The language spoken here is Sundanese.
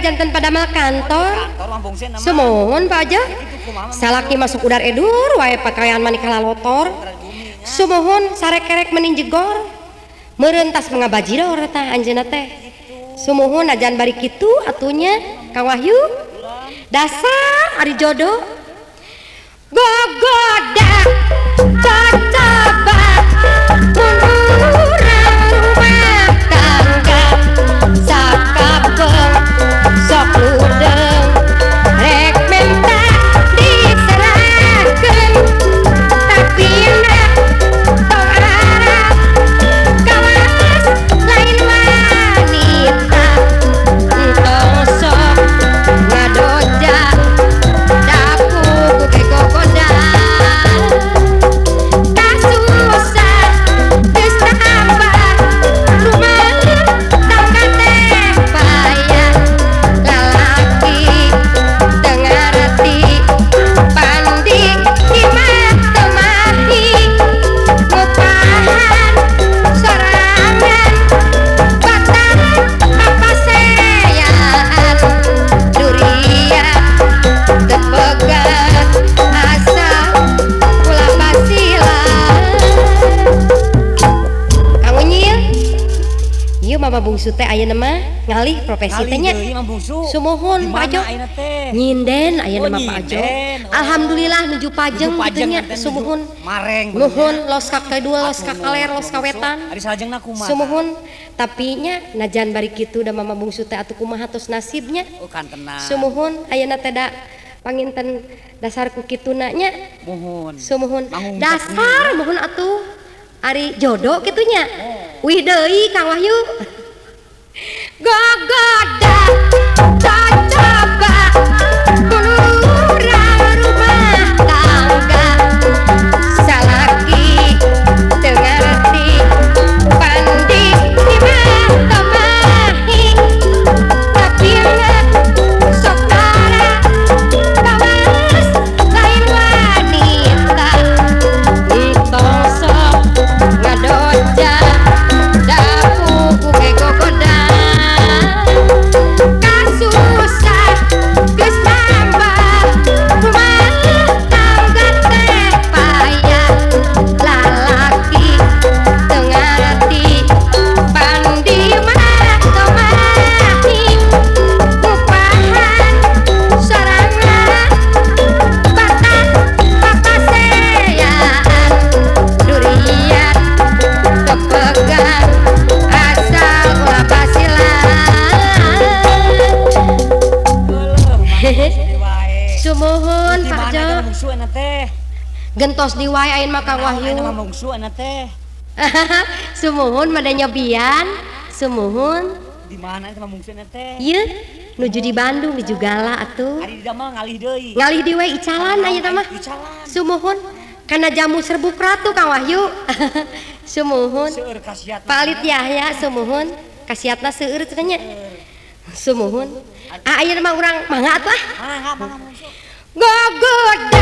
jantan pada mal kantor. Kantor mah bungsen nama. Semohon Pak Aja. Itu kumaha. Salaki masuk udar edur wae pakaian mani kalalotor. Semohon sarek-kerek meni jegor. Meureun tas mangabajidor tah anjeunna teh. Semohon ajan bari kitu atunya Kang Wahyu. Dasar ari jodoh. Gogoda cocoba urang rumah tangga sakabeng sok ludeng rek minta diserahkeun tapi nak tong harap kawas lain wanita entong sok ngadoja daku kuke gogoda kasusah geus tambah rumah tangga teh payah lalaki teu ngarti pandi imah temahi ngupahan sorangan bataran papaseaan durian tepegat asal ulah basilan Kang Unyil ieu mama bungsu teh ayeuna mah ngalih profesi teh nya Deui mah bungsu. sumohon Pak Ajo Ayeuna teh. nyinden ayeuna mah Pak Ajo nyinden. Oh. alhamdulillah nuju pajeng Nuju kitu nya teh, nuju sumohon Mareng. nuhun los ka kedua los ka kaler los ka wetan Ari salajengna kumaha? sumohon tapi nya najan bari kitu da mama bungsu teh atuh kumaha tos nasibnya Oh kan tenang. sumohon ayeuna teh da panginten dasarku kituna nya Muhun. sumohon Mangungkap dasar mohon atuh ari jodoh kitunya wih deui Kang Wahyu gogoda cocoba urang rumah tangga salaki teu ngarti pandi imah temahi tapi sok tara kawas lain wanita entong sok ngadoja daku kuke gogoda kasusah geus nambah rumah tangga teh payah lalaki teu ngarti pandi mah temahi ngupahan sorangan batan papaseaan durian tepegang asal ulah basilan sumohon Pak Jo Bungsu anak teh. gentos di wae ayeuna mah Kang Wahyu Ayeuna mah bungsu anak teh. sumuhun mada nyobian sumuhun Di mana eta mah bungsu anak teh? ieu nuju di Bandung di Jugala atuh Ari di damel ngalih deui. ngalih di wae icalan ayeuna mah Icalan. sumuhun kana jamu serbuk ratu Kang Wahyu sumuhun Seueur kasiat. Pak Alit Yahya sumuhun kasiatna seueur cenah nya sumuhun ayeuna mah urang mangga atuh Mangga bungsu. gogoda